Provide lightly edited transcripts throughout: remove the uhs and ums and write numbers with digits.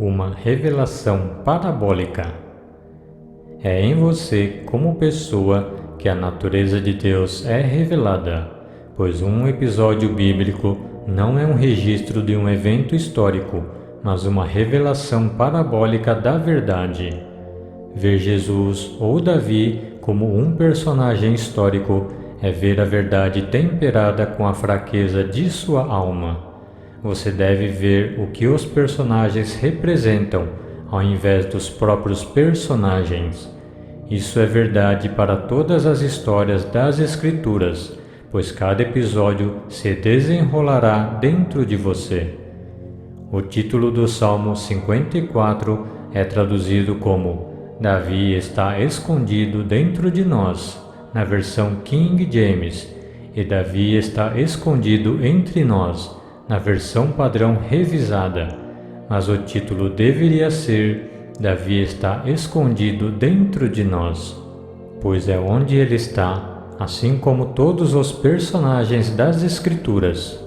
Uma revelação parabólica. É em você, como pessoa, que a natureza de Deus é revelada, pois um episódio bíblico não é um registro de um evento histórico, mas uma revelação parabólica da verdade. Ver Jesus ou Davi como um personagem histórico é ver a verdade temperada com a fraqueza de sua alma. Você deve ver o que os personagens representam, ao invés dos próprios personagens. Isso é verdade para todas as histórias das Escrituras, pois cada episódio se desenrolará dentro de você. O título do Salmo 54 é traduzido como Davi está escondido dentro de nós, na versão King James, e Davi está escondido entre nós, na versão padrão revisada, mas o título deveria ser Davi está escondido dentro de nós, pois é onde ele está, assim como todos os personagens das Escrituras.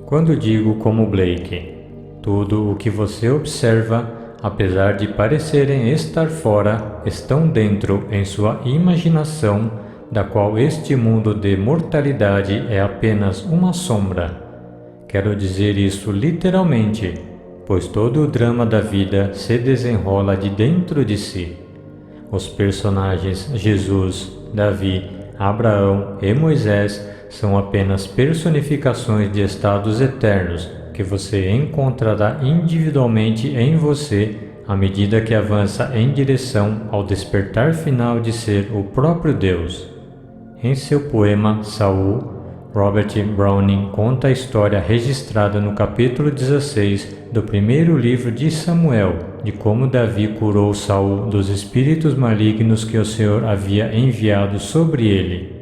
Quando digo como Blake, tudo o que você observa, apesar de parecerem estar fora, estão dentro em sua imaginação, da qual este mundo de mortalidade é apenas uma sombra. Quero dizer isso literalmente, pois todo o drama da vida se desenrola de dentro de si. Os personagens Jesus, Davi, Abraão e Moisés são apenas personificações de estados eternos que você encontrará individualmente em você à medida que avança em direção ao despertar final de ser o próprio Deus. Em seu poema Saul, Robert Browning conta a história registrada no capítulo 16 do primeiro livro de Samuel, de como Davi curou Saul dos espíritos malignos que o Senhor havia enviado sobre ele.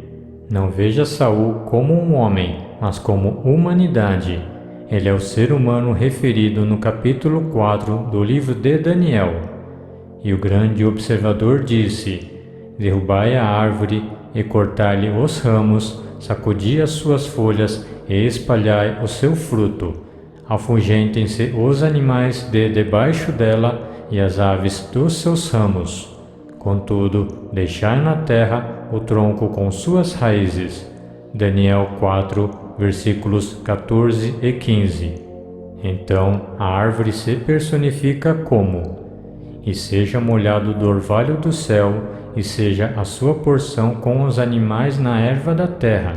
Não veja Saul como um homem, mas como humanidade. Ele é o ser humano referido no capítulo 4 do livro de Daniel. E o grande observador disse: derrubai a árvore e cortai-lhe os ramos, sacudi as suas folhas e espalhai o seu fruto. Afugentem-se os animais de debaixo dela e as aves dos seus ramos. Contudo, deixai na terra o tronco com suas raízes. Daniel 4, versículos 14 e 15. Então a árvore se personifica como: e seja molhado do orvalho do céu, e seja a sua porção com os animais na erva da terra,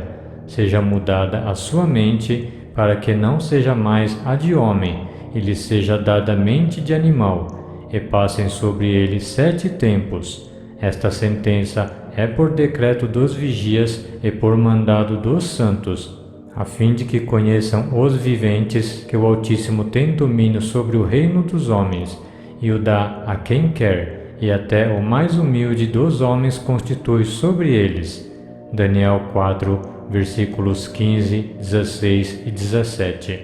seja mudada a sua mente, para que não seja mais a de homem, e lhe seja dada mente de animal, e passem sobre ele 7 tempos. Esta sentença é por decreto dos vigias e por mandado dos santos, a fim de que conheçam os viventes que o Altíssimo tem domínio sobre o reino dos homens, e o dá a quem quer, e até o mais humilde dos homens constitui sobre eles. Daniel 4, versículos 15, 16 e 17.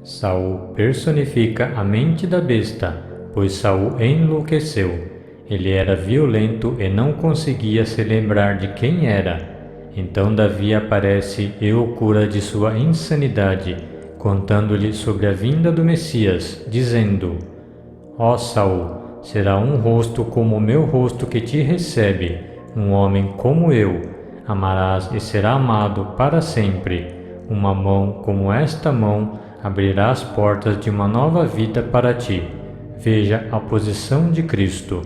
Saul personifica a mente da besta, pois Saul enlouqueceu. Ele era violento e não conseguia se lembrar de quem era. Então Davi aparece e o cura de sua insanidade, contando-lhe sobre a vinda do Messias, dizendo: ó Saul, será um rosto como o meu rosto que te recebe, um homem como eu, amarás e será amado para sempre. Uma mão como esta mão abrirá as portas de uma nova vida para ti. Veja a posição de Cristo.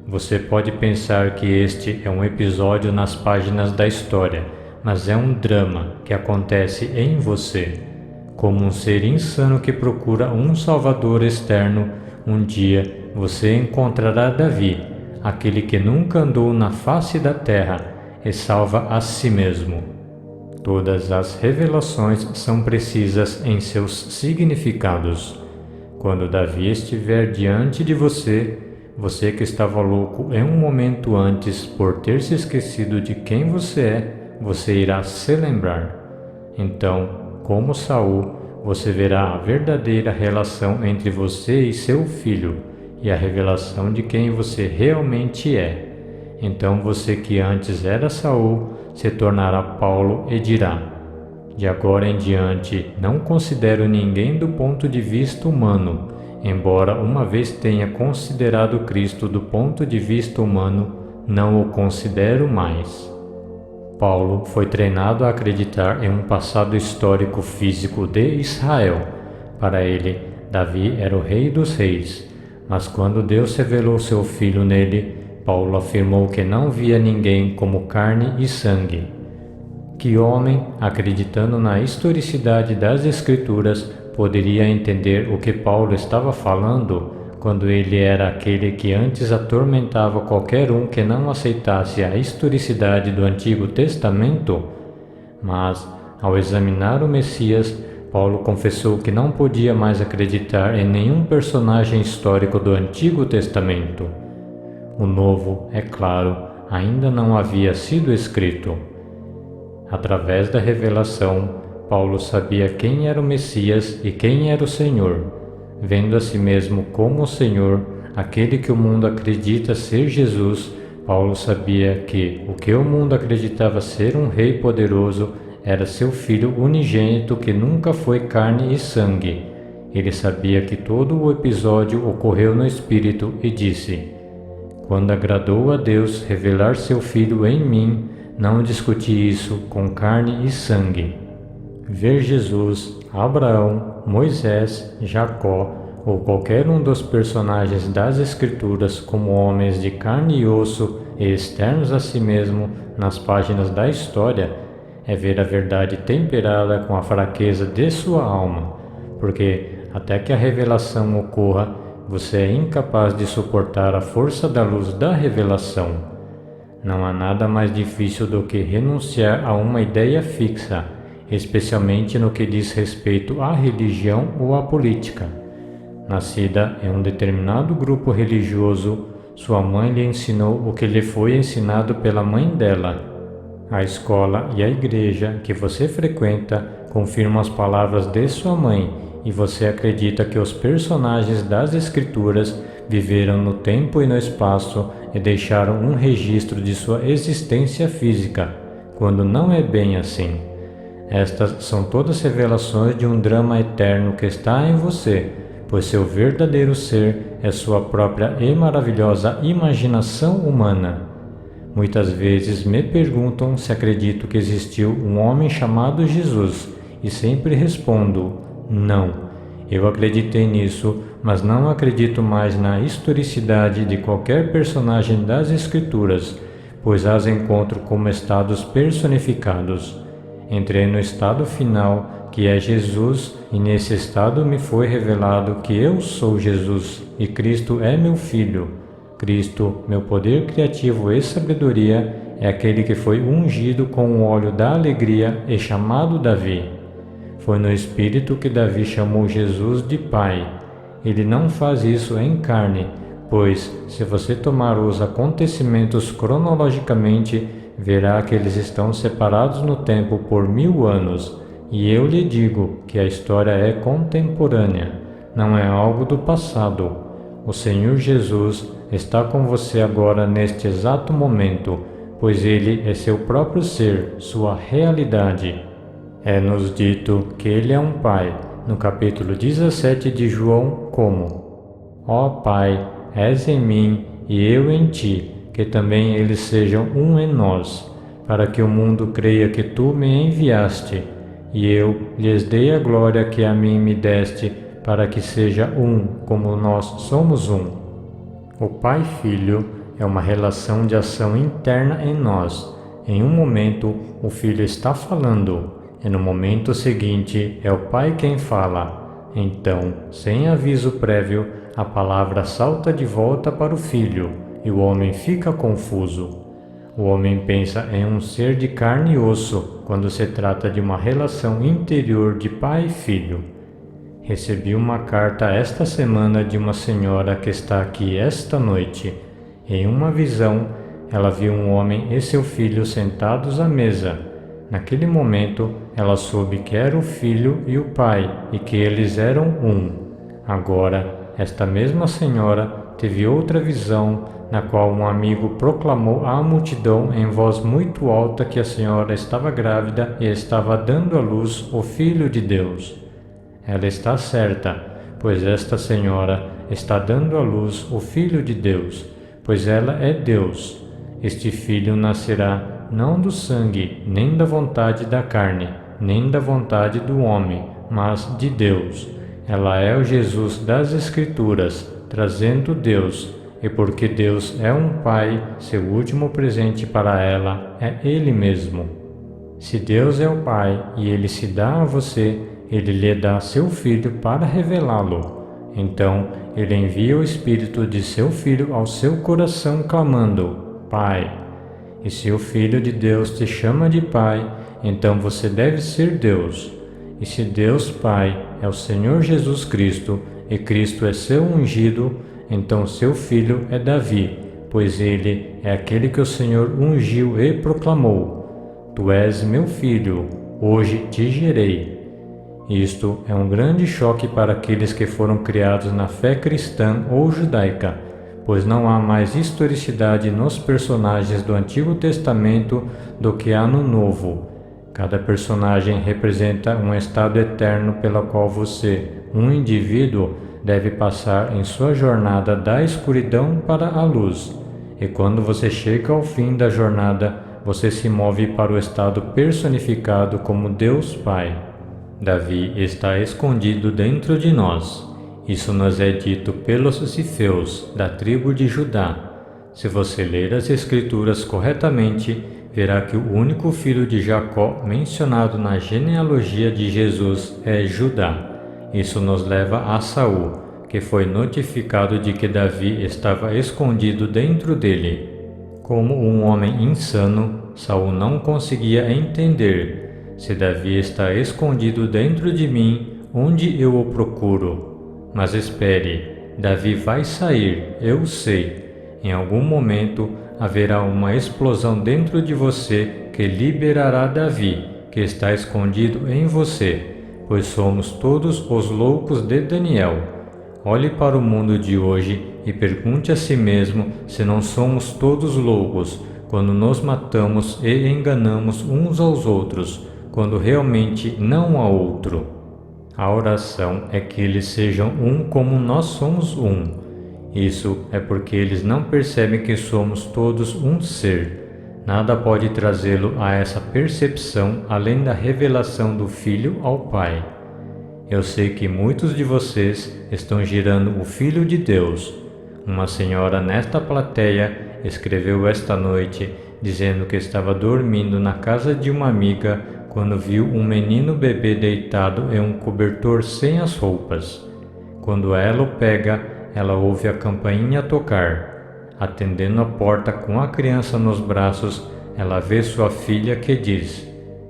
Você pode pensar que este é um episódio nas páginas da história, mas é um drama que acontece em você. Como um ser insano que procura um salvador externo, um dia você encontrará Davi, aquele que nunca andou na face da terra, e salva a si mesmo. Todas as revelações são precisas em seus significados. Quando Davi estiver diante de você, você que estava louco em um momento antes por ter se esquecido de quem você é, você irá se lembrar. Então, como Saul, você verá a verdadeira relação entre você e seu filho, e a revelação de quem você realmente é. Então você que antes era Saul, se tornará Paulo e dirá: de agora em diante não considero ninguém do ponto de vista humano, embora uma vez tenha considerado Cristo do ponto de vista humano, não o considero mais. Paulo foi treinado a acreditar em um passado histórico físico de Israel. Para ele, Davi era o rei dos reis, mas quando Deus revelou seu filho nele, Paulo afirmou que não via ninguém como carne e sangue. Que homem, acreditando na historicidade das Escrituras, poderia entender o que Paulo estava falando quando ele era aquele que antes atormentava qualquer um que não aceitasse a historicidade do Antigo Testamento? Mas, ao examinar o Messias, Paulo confessou que não podia mais acreditar em nenhum personagem histórico do Antigo Testamento. O Novo, é claro, ainda não havia sido escrito. Através da revelação, Paulo sabia quem era o Messias e quem era o Senhor. Vendo a si mesmo como o Senhor, aquele que o mundo acredita ser Jesus, Paulo sabia que o que o mundo acreditava ser um rei poderoso era seu filho unigênito que nunca foi carne e sangue. Ele sabia que todo o episódio ocorreu no Espírito e disse: "Quando agradou a Deus revelar seu filho em mim, não discuti isso com carne e sangue." Ver Jesus, Abraão, Moisés, Jacó ou qualquer um dos personagens das Escrituras como homens de carne e osso e externos a si mesmo nas páginas da história é ver a verdade temperada com a fraqueza de sua alma, porque até que a revelação ocorra, você é incapaz de suportar a força da luz da revelação. Não há nada mais difícil do que renunciar a uma ideia fixa, especialmente no que diz respeito à religião ou à política. Nascida em um determinado grupo religioso, sua mãe lhe ensinou o que lhe foi ensinado pela mãe dela. A escola e a igreja que você frequenta confirmam as palavras de sua mãe e você acredita que os personagens das Escrituras viveram no tempo e no espaço e deixaram um registro de sua existência física, quando não é bem assim. Estas são todas revelações de um drama eterno que está em você, pois seu verdadeiro ser é sua própria e maravilhosa imaginação humana. Muitas vezes me perguntam se acredito que existiu um homem chamado Jesus, e sempre respondo: não. Eu acreditei nisso, mas não acredito mais na historicidade de qualquer personagem das Escrituras, pois as encontro como estados personificados. Entrei no estado final, que é Jesus, e nesse estado me foi revelado que eu sou Jesus, e Cristo é meu Filho. Cristo, meu poder criativo e sabedoria, é aquele que foi ungido com o óleo da alegria e chamado Davi. Foi no Espírito que Davi chamou Jesus de Pai. Ele não faz isso em carne, pois, se você tomar os acontecimentos cronologicamente, verá que eles estão separados no tempo por 1000 anos, e eu lhe digo que a história é contemporânea, não é algo do passado. O Senhor Jesus está com você agora neste exato momento, pois Ele é seu próprio ser, sua realidade. É-nos dito que Ele é um Pai, no capítulo 17 de João, como: Ó Pai, és em mim e eu em ti, que também eles sejam um em nós, para que o mundo creia que tu me enviaste, e eu lhes dei a glória que a mim me deste, para que seja um, como nós somos um. O Pai-Filho é uma relação de ação interna em nós. Em um momento, o Filho está falando, e no momento seguinte é o Pai quem fala. Então, sem aviso prévio, a palavra salta de volta para o Filho, e o homem fica confuso. O homem pensa em um ser de carne e osso, quando se trata de uma relação interior de pai e filho. Recebi uma carta esta semana de uma senhora que está aqui esta noite. Em uma visão, ela viu um homem e seu filho sentados à mesa. Naquele momento, ela soube que era o filho e o pai, e que eles eram um. Agora, esta mesma senhora teve outra visão, na qual um amigo proclamou à multidão em voz muito alta que a senhora estava grávida e estava dando à luz o Filho de Deus. Ela está certa, pois esta senhora está dando à luz o Filho de Deus, pois ela é Deus. Este filho nascerá não do sangue, nem da vontade da carne, nem da vontade do homem, mas de Deus. Ela é o Jesus das Escrituras, trazendo Deus, e porque Deus é um Pai, seu último presente para ela é Ele mesmo. Se Deus é o Pai e Ele se dá a você, Ele lhe dá seu Filho para revelá-lo. Então, Ele envia o Espírito de seu Filho ao seu coração clamando, Pai. E se o Filho de Deus te chama de Pai, então você deve ser Deus. E se Deus Pai é o Senhor Jesus Cristo, e Cristo é seu ungido, então seu filho é Davi, pois ele é aquele que o Senhor ungiu e proclamou: Tu és meu filho, hoje te gerei. Isto é um grande choque para aqueles que foram criados na fé cristã ou judaica, pois não há mais historicidade nos personagens do Antigo Testamento do que há no Novo. Cada personagem representa um estado eterno pelo qual você, um indivíduo, deve passar em sua jornada da escuridão para a luz. E quando você chega ao fim da jornada, você se move para o estado personificado como Deus Pai. Davi está escondido dentro de nós. Isso nos é dito pelos Cifeus, da tribo de Judá. Se você ler as Escrituras corretamente, verá que o único filho de Jacó mencionado na genealogia de Jesus é Judá. Isso nos leva a Saul, que foi notificado de que Davi estava escondido dentro dele. Como um homem insano, Saul não conseguia entender: se Davi está escondido dentro de mim, onde eu o procuro? Mas espere, Davi vai sair, eu sei. Em algum momento haverá uma explosão dentro de você que liberará Davi, que está escondido em você, pois somos todos os loucos de Daniel. Olhe para o mundo de hoje e pergunte a si mesmo se não somos todos loucos quando nos matamos e enganamos uns aos outros, quando realmente não há outro. A oração é que eles sejam um como nós somos um. Isso é porque eles não percebem que somos todos um ser. Nada pode trazê-lo a essa percepção além da revelação do Filho ao Pai. Eu sei que muitos de vocês estão girando o Filho de Deus. Uma senhora nesta plateia escreveu esta noite dizendo que estava dormindo na casa de uma amiga quando viu um menino bebê deitado em um cobertor sem as roupas. Quando ela o pega, ela ouve a campainha tocar. Atendendo a porta com a criança nos braços, ela vê sua filha que diz: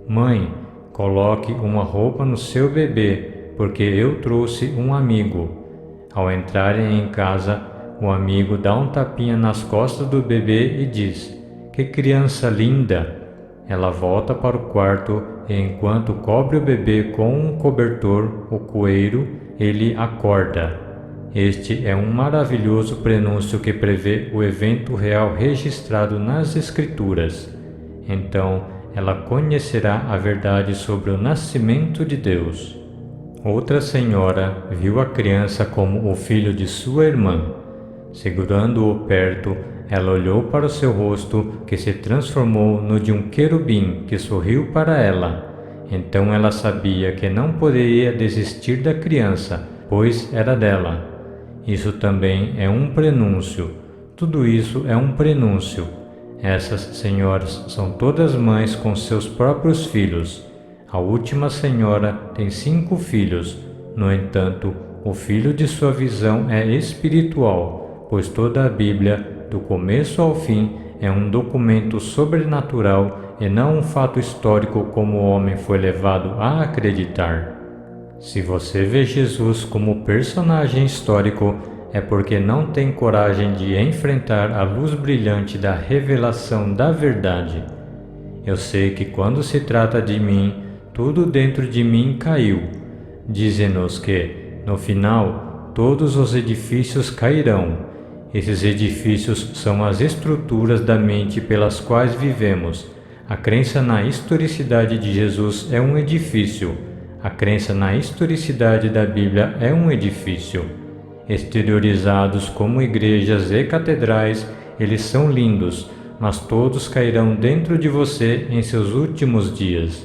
Mãe, coloque uma roupa no seu bebê, porque eu trouxe um amigo. Ao entrarem em casa, o amigo dá um tapinha nas costas do bebê e diz: Que criança linda! Ela volta para o quarto e, enquanto cobre o bebê com um cobertor, o coelho, ele acorda. Este é um maravilhoso prenúncio que prevê o evento real registrado nas Escrituras. Então, ela conhecerá a verdade sobre o nascimento de Deus. Outra senhora viu a criança como o filho de sua irmã. Segurando-o perto, ela olhou para o seu rosto, que se transformou no de um querubim que sorriu para ela. Então ela sabia que não poderia desistir da criança, pois era dela. Isso também é um prenúncio. Tudo isso é um prenúncio. Essas senhoras são todas mães com seus próprios filhos. A última senhora tem 5 filhos. No entanto, o filho de sua visão é espiritual, pois toda a Bíblia, do começo ao fim, é um documento sobrenatural e não um fato histórico como o homem foi levado a acreditar. Se você vê Jesus como personagem histórico, é porque não tem coragem de enfrentar a luz brilhante da revelação da verdade. Eu sei que quando se trata de mim, tudo dentro de mim caiu. Dizem-nos que, no final, todos os edifícios cairão. Esses edifícios são as estruturas da mente pelas quais vivemos. A crença na historicidade de Jesus é um edifício. A crença na historicidade da Bíblia é um edifício. Exteriorizados como igrejas e catedrais, eles são lindos, mas todos cairão dentro de você em seus últimos dias.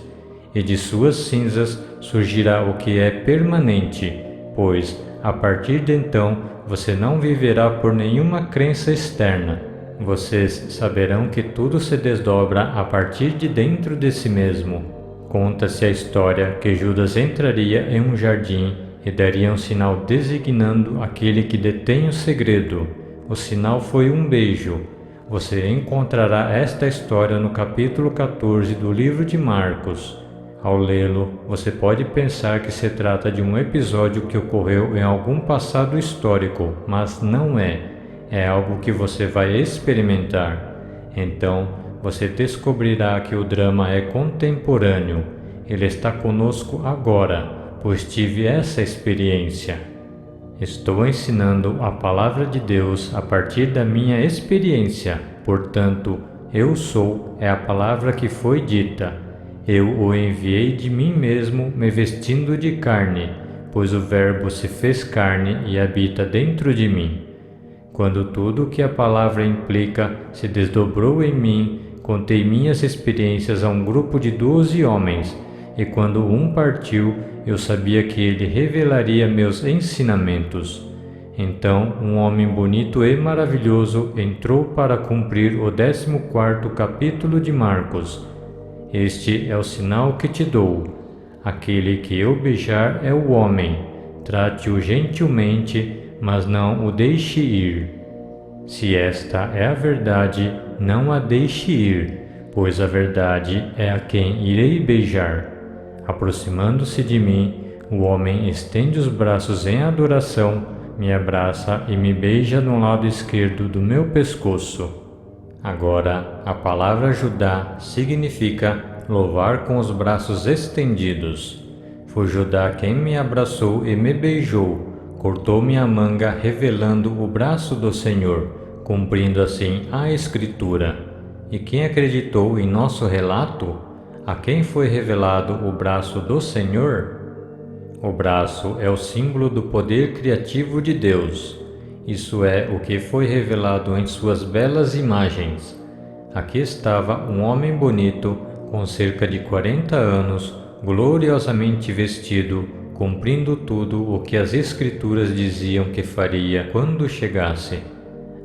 E de suas cinzas surgirá o que é permanente, pois, a partir de então, você não viverá por nenhuma crença externa. Vocês saberão que tudo se desdobra a partir de dentro de si mesmo. Conta-se a história que Judas entraria em um jardim e daria um sinal designando aquele que detém o segredo. O sinal foi um beijo. Você encontrará esta história no capítulo 14 do livro de Marcos. Ao lê-lo, você pode pensar que se trata de um episódio que ocorreu em algum passado histórico, mas não é. É algo que você vai experimentar. Então, você descobrirá que o drama é contemporâneo. Ele está conosco agora, pois tive essa experiência. Estou ensinando a palavra de Deus a partir da minha experiência. Portanto, eu sou é a palavra que foi dita. Eu o enviei de mim mesmo, me vestindo de carne, pois o Verbo se fez carne e habita dentro de mim. Quando tudo o que a palavra implica se desdobrou em mim, contei minhas experiências a um grupo de 12 homens, e quando um partiu, eu sabia que ele revelaria meus ensinamentos. Então, um homem bonito e maravilhoso entrou para cumprir o 14º capítulo de Marcos. Este é o sinal que te dou. Aquele que eu beijar é o homem. Trate-o gentilmente, mas não o deixe ir. Se esta é a verdade, não a deixe ir, pois a verdade é a quem irei beijar. Aproximando-se de mim, o homem estende os braços em adoração, me abraça e me beija no lado esquerdo do meu pescoço. Agora, a palavra Judá significa louvar com os braços estendidos. Foi Judá quem me abraçou e me beijou, cortou minha manga revelando o braço do Senhor, cumprindo assim a Escritura. E quem acreditou em nosso relato? A quem foi revelado o braço do Senhor? O braço é o símbolo do poder criativo de Deus. Isso é o que foi revelado em suas belas imagens. Aqui estava um homem bonito, com cerca de 40 anos, gloriosamente vestido, cumprindo tudo o que as Escrituras diziam que faria quando chegasse.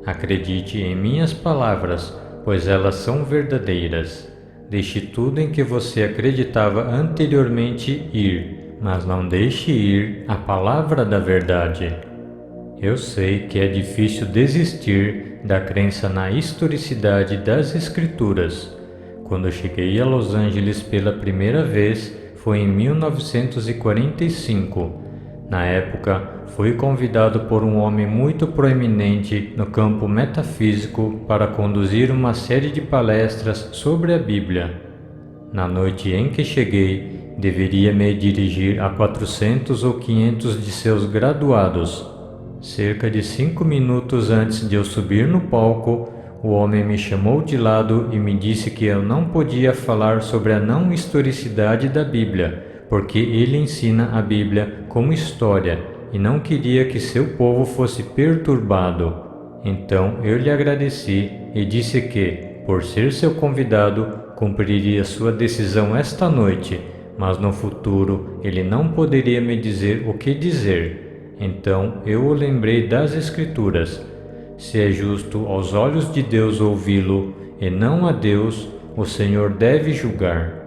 Acredite em minhas palavras, pois elas são verdadeiras. Deixe tudo em que você acreditava anteriormente ir, mas não deixe ir a palavra da verdade. Eu sei que é difícil desistir da crença na historicidade das Escrituras. Quando cheguei a Los Angeles pela primeira vez, foi em 1945. Na época, fui convidado por um homem muito proeminente no campo metafísico para conduzir uma série de palestras sobre a Bíblia. Na noite em que cheguei, deveria me dirigir a 400 ou 500 de seus graduados. Cerca de 5 minutos antes de eu subir no palco, o homem me chamou de lado e me disse que eu não podia falar sobre a não historicidade da Bíblia, porque ele ensina a Bíblia como história e não queria que seu povo fosse perturbado. Então eu lhe agradeci e disse que, por ser seu convidado, cumpriria sua decisão esta noite, mas no futuro ele não poderia me dizer o que dizer. Então eu o lembrei das Escrituras. Se é justo aos olhos de Deus ouvi-lo e não a Deus, o Senhor deve julgar.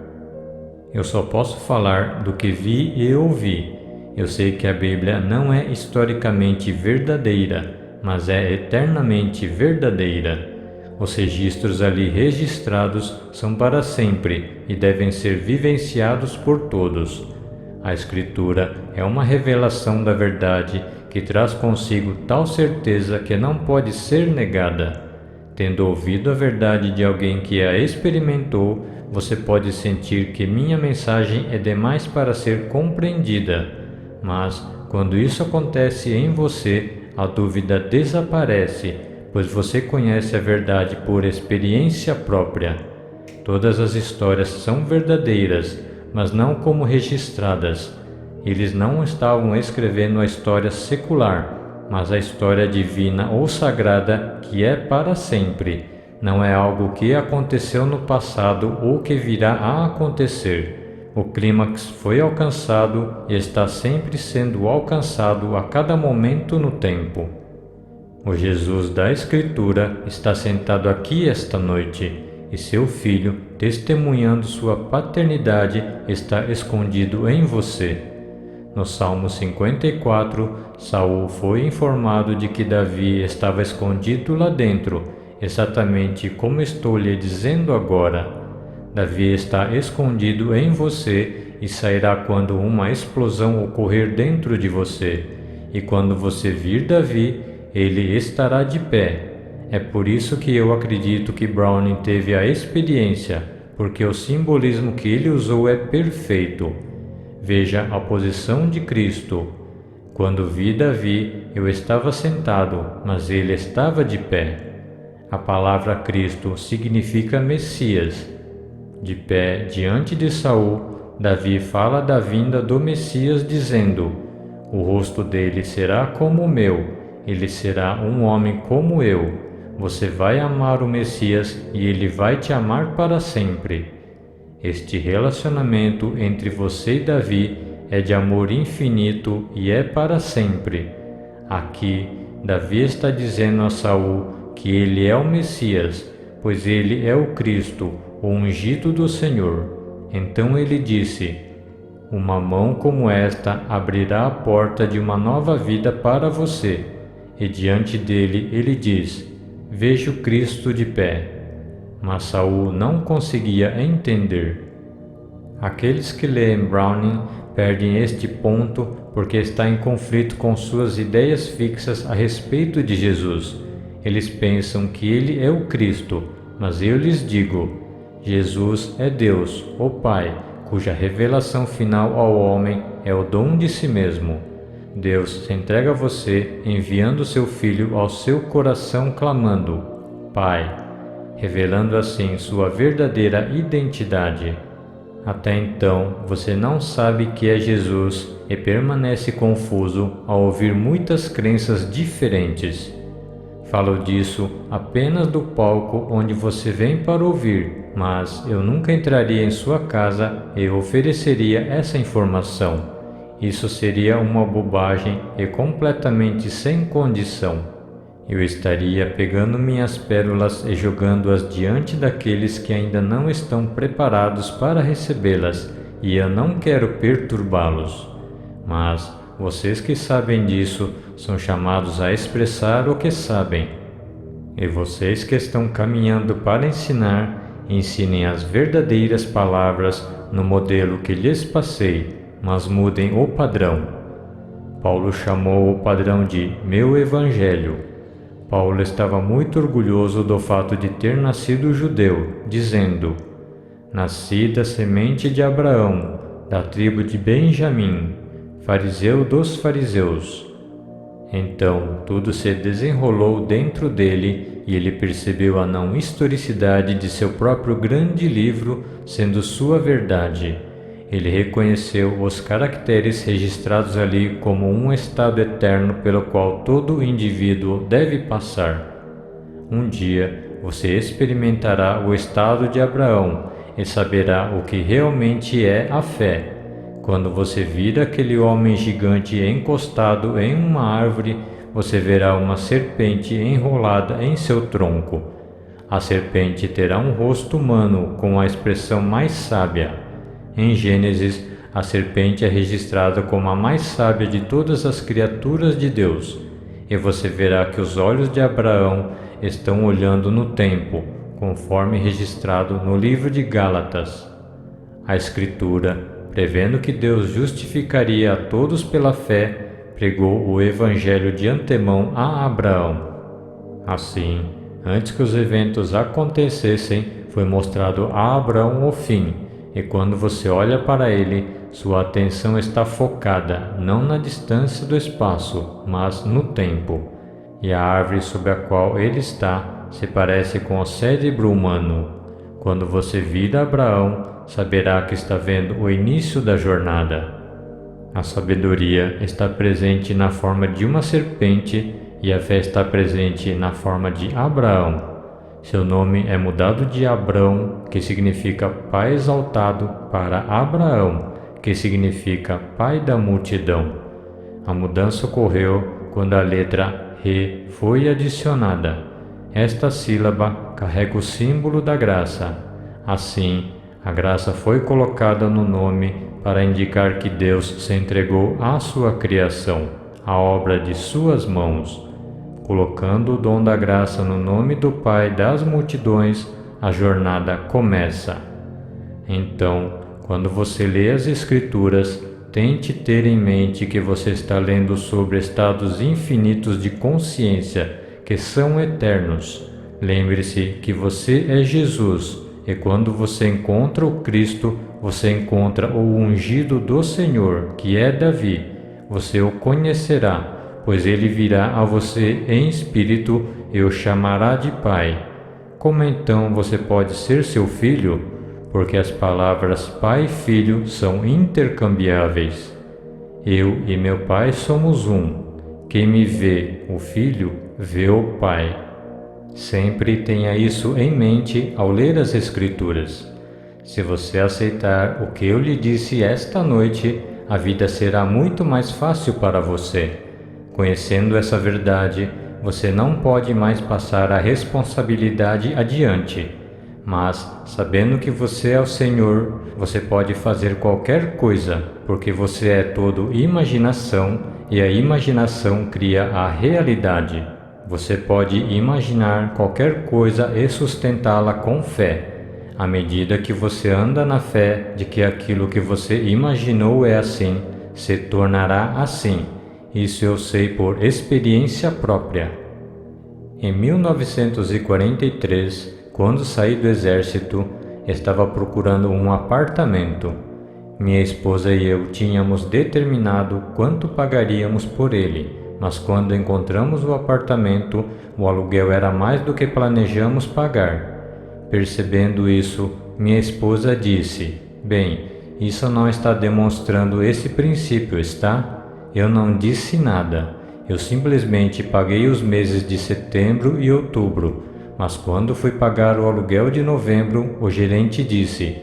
Eu só posso falar do que vi e ouvi. Eu sei que a Bíblia não é historicamente verdadeira, mas é eternamente verdadeira. Os registros ali registrados são para sempre e devem ser vivenciados por todos. A Escritura é uma revelação da verdade que traz consigo tal certeza que não pode ser negada. Tendo ouvido a verdade de alguém que a experimentou, você pode sentir que minha mensagem é demais para ser compreendida. Mas, quando isso acontece em você, a dúvida desaparece, pois você conhece a verdade por experiência própria. Todas as histórias são verdadeiras, mas não como registradas. Eles não estavam escrevendo a história secular, mas a história divina ou sagrada que é para sempre. Não é algo que aconteceu no passado ou que virá a acontecer. O clímax foi alcançado e está sempre sendo alcançado a cada momento no tempo. O Jesus da Escritura está sentado aqui esta noite, e seu Filho, testemunhando sua paternidade, está escondido em você. No Salmo 54, Saul foi informado de que Davi estava escondido lá dentro, exatamente como estou lhe dizendo agora. Davi está escondido em você e sairá quando uma explosão ocorrer dentro de você. E quando você vir Davi, ele estará de pé. É por isso que eu acredito que Browning teve a experiência, porque o simbolismo que ele usou é perfeito. Veja a posição de Cristo. Quando vi Davi, eu estava sentado, mas ele estava de pé. A palavra Cristo significa Messias. De pé diante de Saul, Davi fala da vinda do Messias dizendo: o rosto dele será como o meu, ele será um homem como eu. Você vai amar o Messias e ele vai te amar para sempre. Este relacionamento entre você e Davi é de amor infinito e é para sempre. Aqui, Davi está dizendo a Saul que ele é o Messias, pois ele é o Cristo, o ungido do Senhor. Então ele disse: uma mão como esta abrirá a porta de uma nova vida para você. E diante dele ele diz: vejo Cristo de pé. Mas Saul não conseguia entender. Aqueles que leem Browning perdem este ponto porque está em conflito com suas ideias fixas a respeito de Jesus. Eles pensam que ele é o Cristo, mas eu lhes digo: Jesus é Deus, o Pai, cuja revelação final ao homem é o dom de si mesmo. Deus se entrega a você enviando seu Filho ao seu coração clamando: Pai, revelando assim sua verdadeira identidade. Até então, você não sabe que é Jesus e permanece confuso ao ouvir muitas crenças diferentes. Falo disso apenas do palco onde você vem para ouvir, mas eu nunca entraria em sua casa e ofereceria essa informação. Isso seria uma bobagem e completamente sem condição. Eu estaria pegando minhas pérolas e jogando-as diante daqueles que ainda não estão preparados para recebê-las, e eu não quero perturbá-los. Mas vocês que sabem disso são chamados a expressar o que sabem. E vocês que estão caminhando para ensinar, ensinem as verdadeiras palavras no modelo que lhes passei, mas mudem o padrão. Paulo chamou o padrão de meu evangelho. Paulo estava muito orgulhoso do fato de ter nascido judeu, dizendo: nasci da semente de Abraão, da tribo de Benjamim, fariseu dos fariseus. Então tudo se desenrolou dentro dele e ele percebeu a não historicidade de seu próprio grande livro sendo sua verdade. Ele reconheceu os caracteres registrados ali como um estado eterno pelo qual todo indivíduo deve passar. Um dia você experimentará o estado de Abraão e saberá o que realmente é a fé. Quando você vir aquele homem gigante encostado em uma árvore, você verá uma serpente enrolada em seu tronco. A serpente terá um rosto humano com a expressão mais sábia. Em Gênesis, a serpente é registrada como a mais sábia de todas as criaturas de Deus, e você verá que os olhos de Abraão estão olhando no tempo, conforme registrado no livro de Gálatas. A Escritura, prevendo que Deus justificaria a todos pela fé, pregou o Evangelho de antemão a Abraão. Assim, antes que os eventos acontecessem, foi mostrado a Abraão o fim. E quando você olha para ele, sua atenção está focada não na distância do espaço, mas no tempo. E a árvore sob a qual ele está se parece com o cérebro humano. Quando você vira Abraão, saberá que está vendo o início da jornada. A sabedoria está presente na forma de uma serpente e a fé está presente na forma de Abraão. Seu nome é mudado de Abrão, que significa pai exaltado, para Abraão, que significa pai da multidão. A mudança ocorreu quando a letra Re foi adicionada. Esta sílaba carrega o símbolo da graça. Assim, a graça foi colocada no nome para indicar que Deus se entregou à sua criação, a obra de suas mãos. Colocando o dom da graça no nome do Pai das multidões, a jornada começa. Então, quando você lê as Escrituras, tente ter em mente que você está lendo sobre estados infinitos de consciência que são eternos. Lembre-se que você é Jesus, e quando você encontra o Cristo, você encontra o ungido do Senhor, que é Davi. Você o conhecerá, pois ele virá a você em espírito e o chamará de Pai. Como então você pode ser seu filho? Porque as palavras Pai e Filho são intercambiáveis. Eu e meu Pai somos um. Quem me vê, o Filho, vê o Pai. Sempre tenha isso em mente ao ler as Escrituras. Se você aceitar o que eu lhe disse esta noite, a vida será muito mais fácil para você. Conhecendo essa verdade, você não pode mais passar a responsabilidade adiante. Mas, sabendo que você é o Senhor, você pode fazer qualquer coisa, porque você é todo imaginação e a imaginação cria a realidade. Você pode imaginar qualquer coisa e sustentá-la com fé. À medida que você anda na fé de que aquilo que você imaginou é assim, se tornará assim. Isso eu sei por experiência própria. Em 1943, quando saí do exército, estava procurando um apartamento. Minha esposa e eu tínhamos determinado quanto pagaríamos por ele, mas quando encontramos o apartamento, o aluguel era mais do que planejamos pagar. Percebendo isso, minha esposa disse: "Bem, isso não está demonstrando esse princípio, está?" Eu não disse nada. Eu simplesmente paguei os meses de setembro e outubro, mas quando fui pagar o aluguel de novembro, o gerente disse: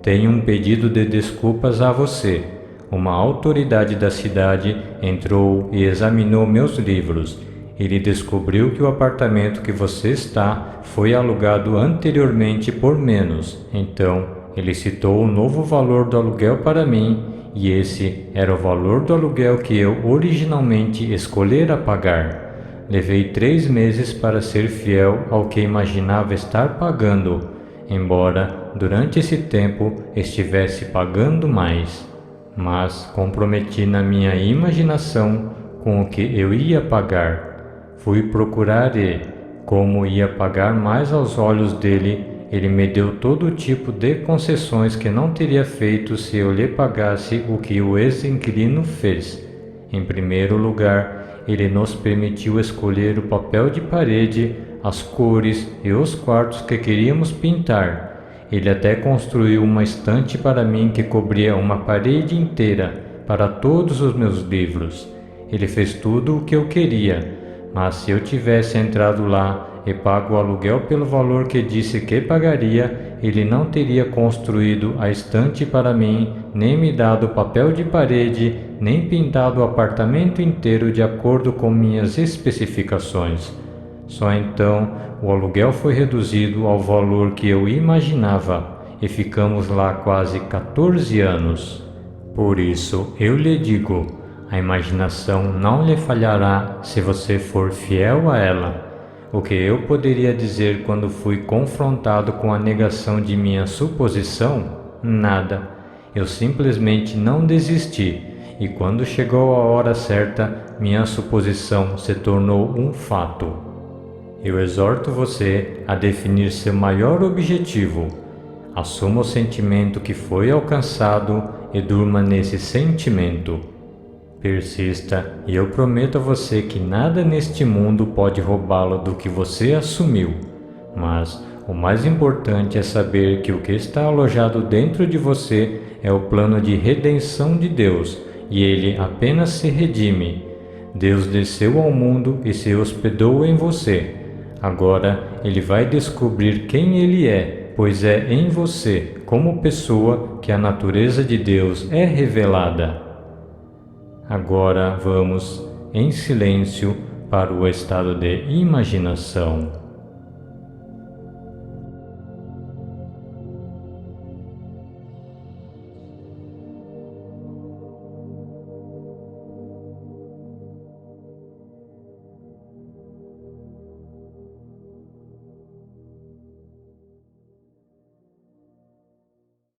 "Tenho um pedido de desculpas a você." Uma autoridade da cidade entrou e examinou meus livros. Ele descobriu que o apartamento que você está foi alugado anteriormente por menos. Então, ele citou o novo valor do aluguel para mim, e esse era o valor do aluguel que eu originalmente escolhera pagar. Levei 3 meses para ser fiel ao que imaginava estar pagando, embora durante esse tempo estivesse pagando mais. Mas comprometi na minha imaginação com o que eu ia pagar. Fui procurar e, como ia pagar mais aos olhos dele, ele me deu todo tipo de concessões que não teria feito se eu lhe pagasse o que o ex-inquilino fez. Em primeiro lugar, ele nos permitiu escolher o papel de parede, as cores e os quartos que queríamos pintar. Ele até construiu uma estante para mim que cobria uma parede inteira para todos os meus livros. Ele fez tudo o que eu queria, mas se eu tivesse entrado lá e pago o aluguel pelo valor que disse que pagaria, ele não teria construído a estante para mim, nem me dado papel de parede, nem pintado o apartamento inteiro de acordo com minhas especificações. Só então o aluguel foi reduzido ao valor que eu imaginava e ficamos lá quase 14 anos. Por isso eu lhe digo, a imaginação não lhe falhará se você for fiel a ela. O que eu poderia dizer quando fui confrontado com a negação de minha suposição? Nada. Eu simplesmente não desisti, e quando chegou a hora certa, minha suposição se tornou um fato. Eu exorto você a definir seu maior objetivo. Assuma o sentimento que foi alcançado e durma nesse sentimento. Persista, e eu prometo a você que nada neste mundo pode roubá-lo do que você assumiu. Mas O mais importante é saber que o que está alojado dentro de você é o plano de redenção de Deus, e ele apenas se redime. Deus desceu ao mundo e se hospedou em você. Agora ele vai descobrir quem ele é, pois é em você, como pessoa, que a natureza de Deus é revelada. Agora vamos, em silêncio, para o estado de imaginação.